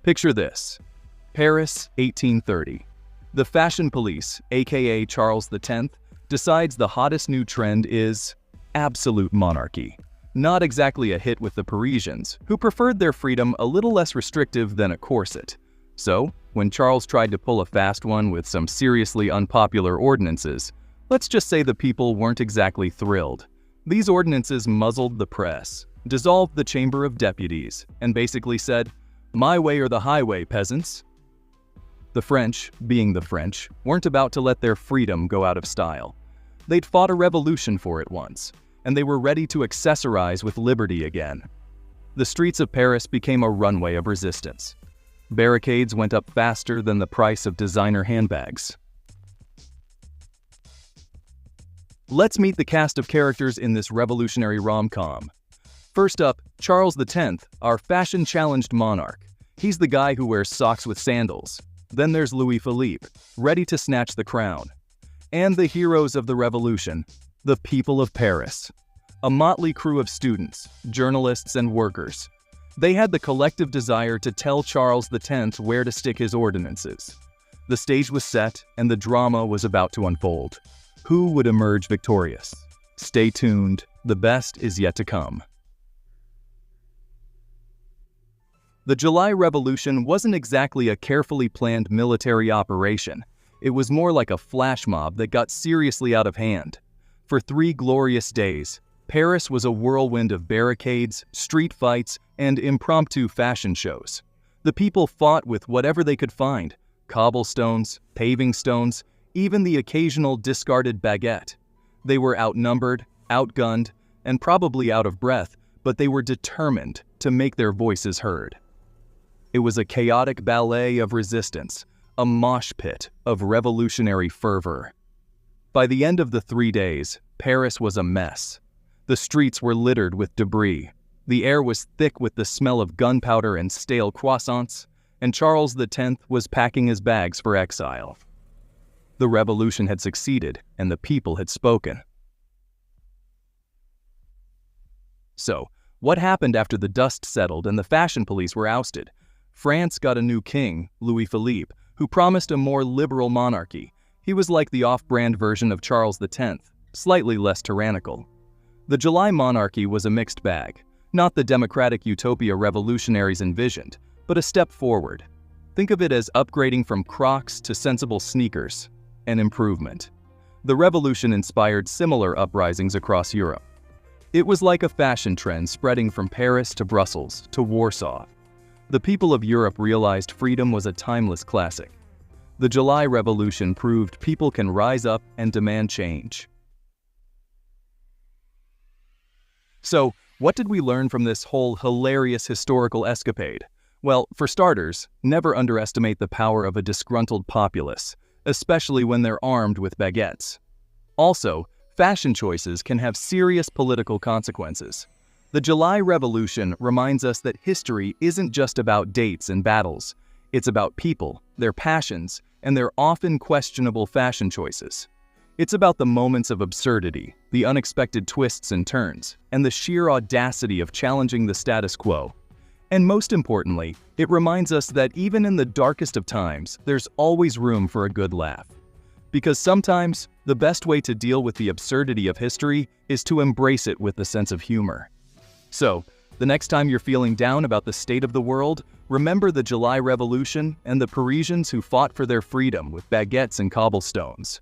Picture this. Paris, 1830. The fashion police, aka Charles X, decides the hottest new trend is absolute monarchy. Not exactly a hit with the Parisians, who preferred their freedom a little less restrictive than a corset. So, when Charles tried to pull a fast one with some seriously unpopular ordinances, let's just say the people weren't exactly thrilled. These ordinances muzzled the press, dissolved the Chamber of Deputies, and basically said, "My way or the highway, peasants." The French, being the French, weren't about to let their freedom go out of style. They'd fought a revolution for it once, and they were ready to accessorize with liberty again. The streets of Paris became a runway of resistance. Barricades went up faster than the price of designer handbags. Let's meet the cast of characters in this revolutionary rom-com. First up, Charles X, our fashion-challenged monarch. He's the guy who wears socks with sandals. Then there's Louis-Philippe, ready to snatch the crown. And the heroes of the revolution, the people of Paris. A motley crew of students, journalists, and workers. They had the collective desire to tell Charles X where to stick his ordinances. The stage was set, and the drama was about to unfold. Who would emerge victorious? Stay tuned, the best is yet to come. The July Revolution wasn't exactly a carefully planned military operation. It was more like a flash mob that got seriously out of hand. For 3 glorious days, Paris was a whirlwind of barricades, street fights, and impromptu fashion shows. The people fought with whatever they could find: cobblestones, paving stones, even the occasional discarded baguette. They were outnumbered, outgunned, and probably out of breath, but they were determined to make their voices heard. It was a chaotic ballet of resistance, a mosh pit of revolutionary fervor. By the end of the 3 days, Paris was a mess. The streets were littered with debris. The air was thick with the smell of gunpowder and stale croissants, and Charles X was packing his bags for exile. The revolution had succeeded, and the people had spoken. So, what happened after the dust settled and the fashion police were ousted? France got a new king, Louis-Philippe, who promised a more liberal monarchy. He was like the off-brand version of Charles X, slightly less tyrannical. The July monarchy was a mixed bag, not the democratic utopia revolutionaries envisioned, but a step forward. Think of it as upgrading from Crocs to sensible sneakers, an improvement. The revolution inspired similar uprisings across Europe. It was like a fashion trend spreading from Paris to Brussels to Warsaw. The people of Europe realized freedom was a timeless classic. The July Revolution proved people can rise up and demand change. So, what did we learn from this whole hilarious historical escapade? Well, for starters, never underestimate the power of a disgruntled populace, especially when they're armed with baguettes. Also, fashion choices can have serious political consequences. The July Revolution reminds us that history isn't just about dates and battles. It's about people, their passions, and their often questionable fashion choices. It's about the moments of absurdity, the unexpected twists and turns, and the sheer audacity of challenging the status quo. And most importantly, it reminds us that even in the darkest of times, there's always room for a good laugh. Because sometimes, the best way to deal with the absurdity of history is to embrace it with a sense of humor. So, the next time you're feeling down about the state of the world, remember the July Revolution and the Parisians who fought for their freedom with baguettes and cobblestones.